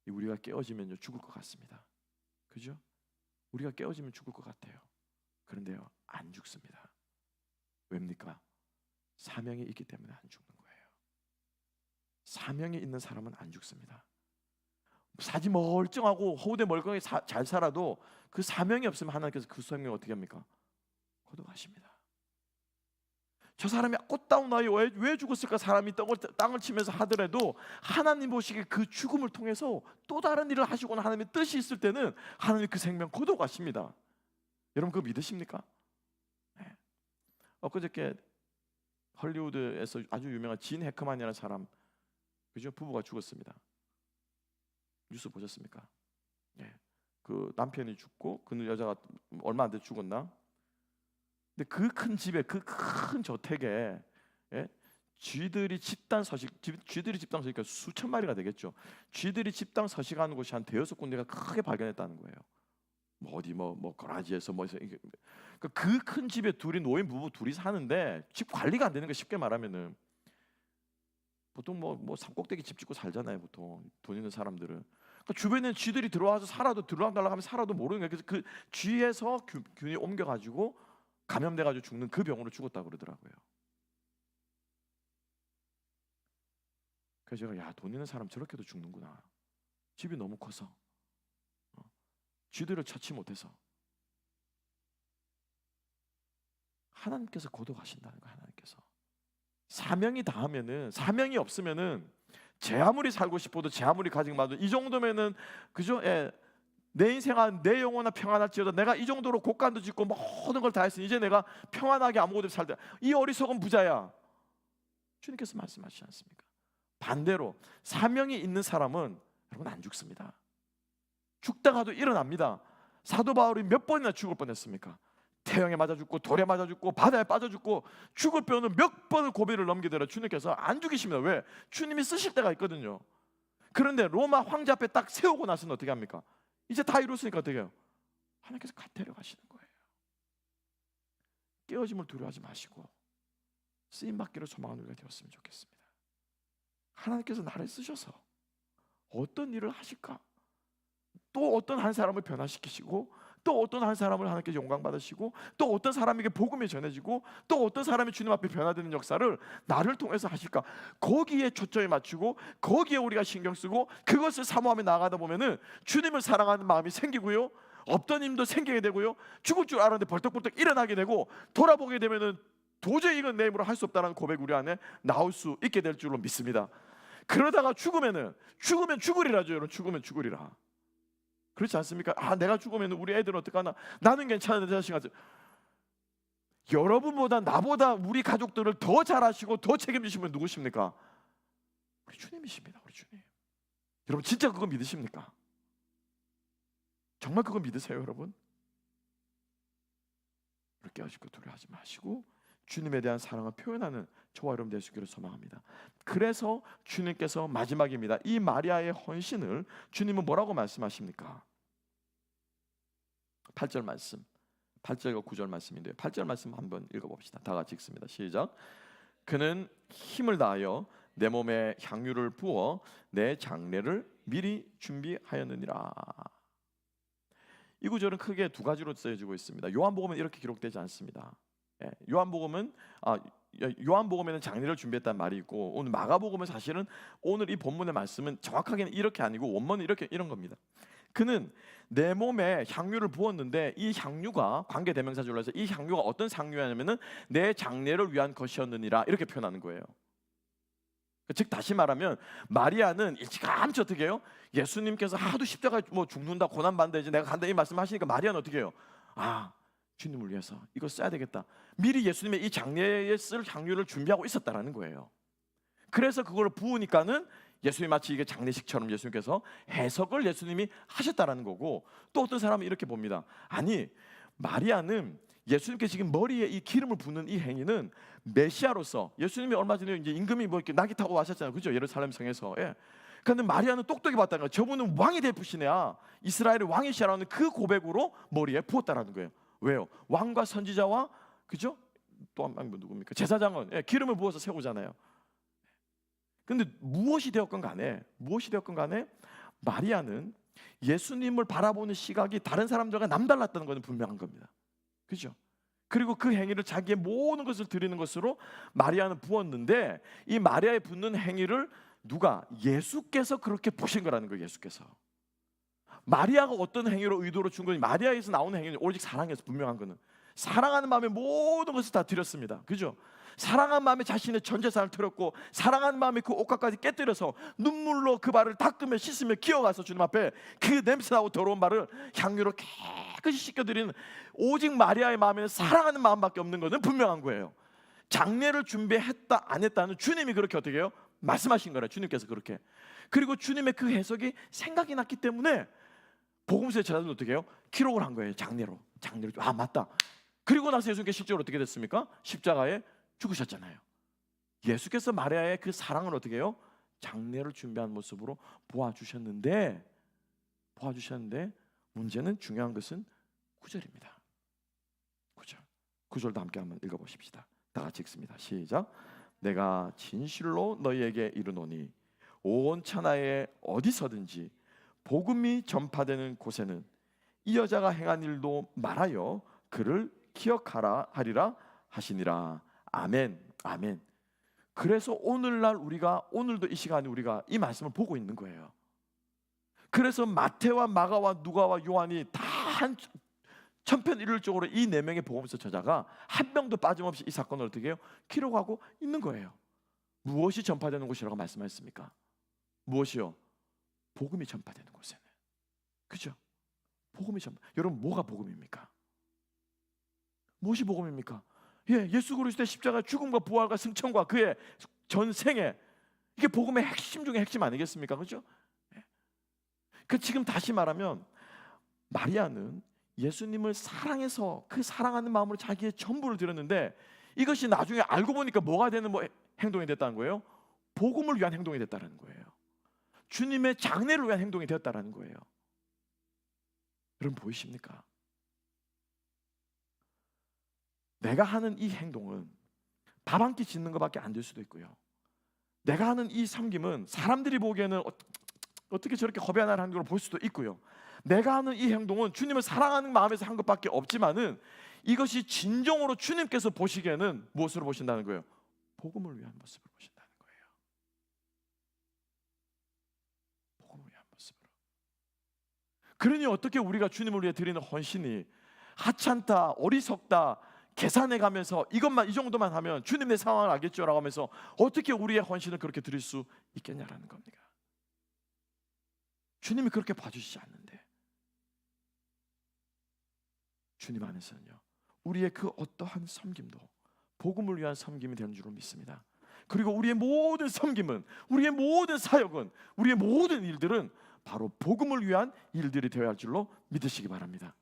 우리가 깨어지면요 죽을 것 같습니다. 그죠? 우리가 깨어지면 죽을 것 같아요. 그런데요, 안 죽습니다. 왜입니까? 사명이 있기 때문에 안 죽는 거예요. 사명이 있는 사람은 안 죽습니다. 사지 멀쩡하고 허우대 멀쩡하게 잘 살아도 그 사명이 없으면 하나님께서 그 생명을 어떻게 합니까? 거둬가십니다. 저 사람이 꽃다운 나이 왜 죽었을까? 사람이 땅을 치면서 하더라도 하나님 보시기에 그 죽음을 통해서 또 다른 일을 하시거나 하나님의 뜻이 있을 때는 하나님이 그 생명 거둬가십니다. 여러분, 그거 믿으십니까? 네. 엊그저께 헐리우드에서 아주 유명한 진 해커만이라는 사람, 그죠? 부부가 죽었습니다. 뉴스 보셨습니까? 예. 그 남편이 죽고 그 여자가 얼마 안 돼 죽었나? 근데 그 큰 집에, 그 큰 저택에, 예? 쥐들이 집단 서식하니까 수천 마리가 되겠죠. 쥐들이 집단 서식하는 곳이 한 대여섯 군데가 크게 발견했다는 거예요. 뭐 거라지에서 그 큰 집에 노인 부부 둘이 사는데 집 관리가 안 되는 거, 쉽게 말하면은. 보통 뭐 산꼭대기 집 짓고 살잖아요, 보통 돈 있는 사람들은. 그러니까 주변에 쥐들이 들어와서 살아도 들어와달라고 하면 살아도 모르는 거예요. 그래서 그 쥐에서 균이 옮겨가지고 감염돼가지고 죽는 그 병으로 죽었다고 그러더라고요. 그래서 제가 돈 있는 사람 저렇게도 죽는구나. 집이 너무 커서 쥐들을 처치 못해서. 하나님께서 거둬가신다는 거예요. 하나님께서 사명이 닿으면은, 사명이 없으면은 제 아무리 살고 싶어도 제 아무리 가지고 봐도 이 정도면은, 그죠? 예. 내 인생아 내 영혼아 평안할지어다. 내가 이 정도로 곡간도 짓고 모든 걸 다 했으니 이제 내가 평안하게 아무것도 살다. 이 어리석은 부자야. 주님께서 말씀하시지 않습니까? 반대로 사명이 있는 사람은 여러분 안 죽습니다. 죽다가도 일어납니다. 사도 바울이 몇 번이나 죽을 뻔했습니까? 태양에 맞아 죽고 돌에 맞아 죽고 바다에 빠져 죽고 죽을 뼈는 몇 번을 고비를 넘기더라 주님께서 안 죽이십니다. 왜? 주님이 쓰실 때가 있거든요. 그런데 로마 황제 앞에 딱 세우고 나서는 어떻게 합니까? 이제 다 이뤘으니까 어떻게 해요? 하나님께서 데려가시는 거예요. 깨어짐을 두려워하지 마시고 쓰임받기를 소망하는 우리가 되었으면 좋겠습니다. 하나님께서 나를 쓰셔서 어떤 일을 하실까? 또 어떤 한 사람을 변화시키시고 또 어떤 한 사람을 하나님께 영광 받으시고 또 어떤 사람에게 복음이 전해지고 또 어떤 사람이 주님 앞에 변화되는 역사를 나를 통해서 하실까? 거기에 초점을 맞추고 거기에 우리가 신경 쓰고 그것을 사모하며 나아가다 보면은 주님을 사랑하는 마음이 생기고요, 없던 힘도 생기게 되고요, 죽을 줄 알았는데 벌떡벌떡 일어나게 되고 돌아보게 되면은 도저히 이건 내 힘으로 할 수 없다는 고백 우리 안에 나올 수 있게 될 줄로 믿습니다. 그러다가 죽으면 죽으리라죠. 여러분, 죽으면 죽으리라. 그렇지 않습니까? 내가 죽으면 우리 애들은 어떡하나? 나는 괜찮은데 자식 같은. 여러분보다 나보다 우리 가족들을 더 잘하시고 더 책임지시는 분 누구십니까? 우리 주님이십니다. 우리 주님. 여러분 진짜 그거 믿으십니까? 정말 그거 믿으세요, 여러분? 깨어지고 두려워하지 마시고 주님에 대한 사랑을 표현하는 저와 여러분 되시기를 소망합니다. 그래서 주님께서 마지막입니다. 이 마리아의 헌신을 주님은 뭐라고 말씀하십니까? 8절 말씀, 8절과 9절 말씀인데요. 8절 말씀 한번 읽어봅시다. 다 같이 읽습니다. 시작. 그는 힘을 다하여 내 몸에 향유를 부어 내 장례를 미리 준비하였느니라. 이 구절은 크게 두 가지로 쓰여지고 있습니다. 요한복음은 이렇게 기록되지 않습니다. 요한복음에는 장례를 준비했다는 말이 있고 오늘 마가복음은 사실은 오늘 이 본문의 말씀은 정확하게는 이렇게 아니고 원문은 이런 겁니다. 그는 내 몸에 향유를 부었는데 이 향유가 관계대명사절로 해서 이 향유가 어떤 향유냐면은 내 장례를 위한 것이었느니라 이렇게 표현하는 거예요. 즉 다시 말하면 마리아는 일찌감치 어떻게 해요? 예수님께서 하도 십자가에 뭐 죽는다 고난 받는다 이제 내가 간다 이 말씀하시니까 마리아는 어떻게 해요? 아, 주님을 위해서 이거 써야 되겠다. 미리 예수님의 이 장례에 쓸 향유를 준비하고 있었다라는 거예요. 그래서 그걸 부으니까는 예수님 마치 이게 장례식처럼 예수님께서 해석을 예수님이 하셨다라는 거고, 또 어떤 사람은 이렇게 봅니다. 아니, 마리아는 예수님께 지금 머리에 이 기름을 붓는 이 행위는 메시아로서, 예수님이 얼마 전에 이제 임금이 뭐 이렇게 낙이 타고 와셨잖아요, 그죠? 예루살렘 성에서. 예. 그런데 마리아는 똑똑히 봤다는 거예요. 저분은 왕이 될 분이야, 이스라엘의 왕이시라는 그 고백으로 머리에 부었다라는 거예요. 왜요? 왕과 선지자와 그죠? 또 한 명 누굽니까? 제사장은 예, 기름을 부어서 세우잖아요. 근데 무엇이 되었건 간에 마리아는 예수님을 바라보는 시각이 다른 사람들과 남달랐다는 것은 분명한 겁니다. 그죠? 그리고 그 행위를 자기의 모든 것을 드리는 것으로 마리아는 부었는데, 이 마리아의 붓는 행위를 누가? 예수께서 그렇게 보신 거라는 거예요. 예수께서. 마리아가 어떤 행위로 의도로 준 거니, 마리아에서 나오는 행위는 오직 사랑에서 분명한 거는 사랑하는 마음에 모든 것을 다 드렸습니다. 그죠? 사랑하는 마음에 자신의 전 재산을 드렸고, 사랑하는 마음에 그 옷가까지 깨뜨려서 눈물로 그 발을 닦으며 씻으며 기어가서 주님 앞에 그 냄새나고 더러운 발을 향유로 깨끗이 씻겨드리는, 오직 마리아의 마음에는 사랑하는 마음밖에 없는 것은 분명한 거예요. 장례를 준비했다 안 했다는 주님이 그렇게 어떻게 해요? 말씀하신 거라, 주님께서 그렇게. 그리고 주님의 그 해석이 생각이 났기 때문에 복음서의 제자들은 어떻게 해요? 기록을 한 거예요. 장례로. 아, 맞다. 그리고 나서 예수님께서 실제로 어떻게 됐습니까? 십자가에 죽으셨잖아요. 예수께서 마리아의 그 사랑을 어떻게 해요? 장례를 준비한 모습으로 보아주셨는데 문제는, 중요한 것은 9절입니다. 9절도 함께 한번 읽어보십시다. 다 같이 읽습니다. 시작. 내가 진실로 너희에게 이르노니 온 천하에 어디서든지 복음이 전파되는 곳에는 이 여자가 행한 일도 말하여 그를 기억하라 하리라 하시니라. 아멘. 아멘. 그래서 오늘날 우리가, 오늘도 이 시간에 우리가 이 말씀을 보고 있는 거예요. 그래서 마태와 마가와 누가와 요한이 다 한 천편일률적으로 이 네 명의 복음서 저자가 한 명도 빠짐없이 이 사건을 어떻게 해요? 기록하고 있는 거예요. 무엇이 전파되는 곳이라고 말씀하셨습니까? 무엇이요? 복음이 전파되는 곳에는. 그죠? 복음이 전파. 여러분, 뭐가 복음입니까? 무엇이 복음입니까? 예수 그리스도의 십자가 죽음과 부활과 승천과 그의 전생에, 이게 복음의 핵심 중에 핵심 아니겠습니까? 그죠? 그 지금 다시 말하면 마리아는 예수님을 사랑해서 그 사랑하는 마음으로 자기의 전부를 드렸는데, 이것이 나중에 알고 보니까 뭐가 되는 행동이 됐다는 거예요? 복음을 위한 행동이 됐다는 거예요. 주님의 장례를 위한 행동이 되었다는 거예요. 여러분 보이십니까? 내가 하는 이 행동은 밥 한 끼 짓는 것밖에 안 될 수도 있고요. 내가 하는 이 섬김은 사람들이 보기에는 어떻게 저렇게 겁이 하나 하는 걸 볼 수도 있고요. 내가 하는 이 행동은 주님을 사랑하는 마음에서 한 것밖에 없지만은, 이것이 진정으로 주님께서 보시기에는 무엇으로 보신다는 거예요? 복음을 위한 모습으로 보신다는 거예요. 복음을 위한 모습으로. 그러니 어떻게 우리가 주님을 위해 드리는 헌신이 하찮다, 어리석다, 계산해 가면서 이것만, 이 정도만 하면 주님 내 상황을 알겠죠라고 하면서 어떻게 우리의 헌신을 그렇게 드릴 수 있겠냐라는 겁니다. 주님이 그렇게 봐주시지 않는데, 주님 안에서는요, 우리의 그 어떠한 섬김도 복음을 위한 섬김이 되는 줄로 믿습니다. 그리고 우리의 모든 섬김은, 우리의 모든 사역은, 우리의 모든 일들은 바로 복음을 위한 일들이 되어야 할 줄로 믿으시기 바랍니다.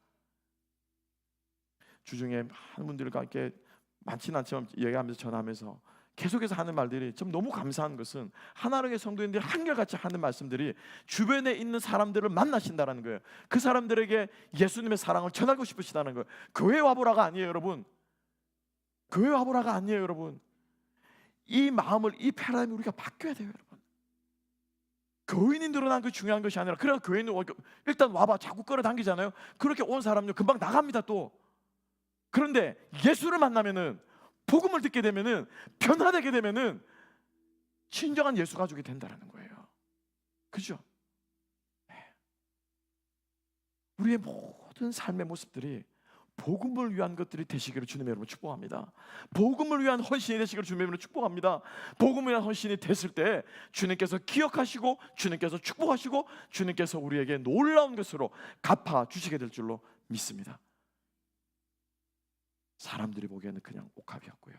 주중에 많은 분들과 이렇게 많지는 않지만 얘기하면서 전하면서 계속해서 하는 말들이 좀 너무 감사한 것은, 하나님의 성도인들이 한결같이 하는 말씀들이 주변에 있는 사람들을 만나신다는 거예요. 그 사람들에게 예수님의 사랑을 전하고 싶으시다는 거예요. 교회 와보라가 아니에요, 여러분. 교회 와보라가 아니에요, 여러분. 이 마음을, 이 패러다임을 우리가 바뀌어야 돼요, 여러분. 교인이 늘어난 게 중요한 것이 아니라, 그래서 교인은 일단 와봐 자꾸 끌어당기잖아요. 그렇게 온 사람요 금방 나갑니다 또. 그런데 예수를 만나면은, 복음을 듣게 되면은, 변화되게 되면은 진정한 예수 가족이 된다는 거예요. 그죠? 우리의 모든 삶의 모습들이 복음을 위한 것들이 되시기를 주님의 이름으로 축복합니다. 복음을 위한 헌신이 되시기를 주님의 이름으로 축복합니다. 복음을 위한 헌신이 됐을 때 주님께서 기억하시고 주님께서 축복하시고 주님께서 우리에게 놀라운 것으로 갚아 주시게 될 줄로 믿습니다. 사람들이 보기에는 그냥 옥합이었고요,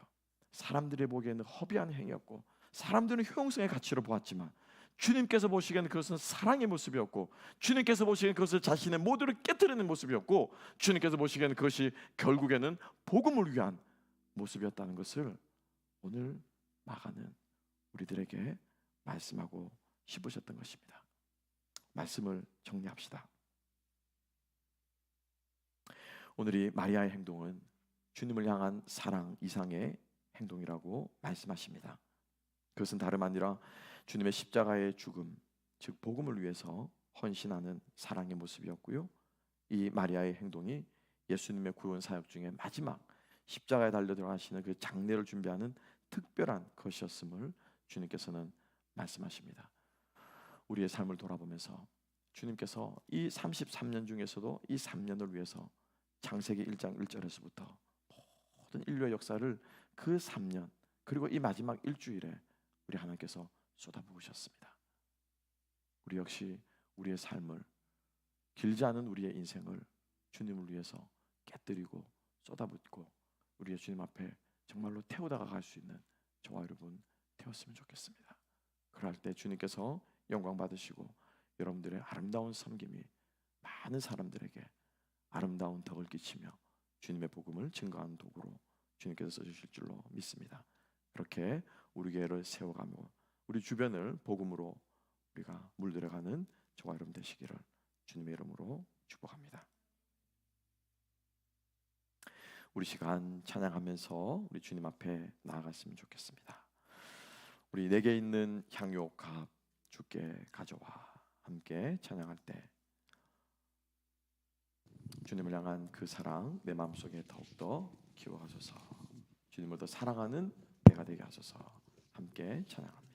사람들이 보기에는 허비한 행위였고, 사람들은 효용성의 가치로 보았지만 주님께서 보시기에는 그것은 사랑의 모습이었고, 주님께서 보시기에는 그것을 자신의 모두를 깨뜨리는 모습이었고, 주님께서 보시기에는 그것이 결국에는 복음을 위한 모습이었다는 것을 오늘 마가는 우리들에게 말씀하고 싶으셨던 것입니다. 말씀을 정리합시다. 오늘 이 마리아의 행동은 주님을 향한 사랑 이상의 행동이라고 말씀하십니다. 그것은 다름 아니라 주님의 십자가의 죽음, 즉 복음을 위해서 헌신하는 사랑의 모습이었고요, 이 마리아의 행동이 예수님의 구원 사역 중에 마지막 십자가에 달려 들어가시는 그 장례를 준비하는 특별한 것이었음을 주님께서는 말씀하십니다. 우리의 삶을 돌아보면서 주님께서 이 33년 중에서도 이 3년을 위해서 창세기 1장 1절에서부터 모든 인류의 역사를 그 3년 그리고 이 마지막 일주일에 우리 하나님께서 쏟아부으셨습니다. 우리 역시 우리의 삶을, 길지 않은 우리의 인생을 주님을 위해서 깨뜨리고 쏟아붓고 우리의 주님 앞에 정말로 태우다가 갈 수 있는 저와 여러분 되었으면 좋겠습니다. 그럴 때 주님께서 영광 받으시고 여러분들의 아름다운 섬김이 많은 사람들에게 아름다운 덕을 끼치며 주님의 복음을 증거하는 도구로 주님께서 써주실 줄로 믿습니다. 그렇게 우리 교회를 세워가며 우리 주변을 복음으로 우리가 물들여가는 저와 여러분 되시기를 주님의 이름으로 축복합니다. 우리 시간 찬양하면서 우리 주님 앞에 나아갔으면 좋겠습니다. 우리 내게 있는 향유 값 주께 가져와 함께 찬양할 때 주님을 향한 그 사랑 내 마음속에 더욱더 키워가소서. 주님을 더 사랑하는 내가 되게 하소서. 함께 찬양합니다.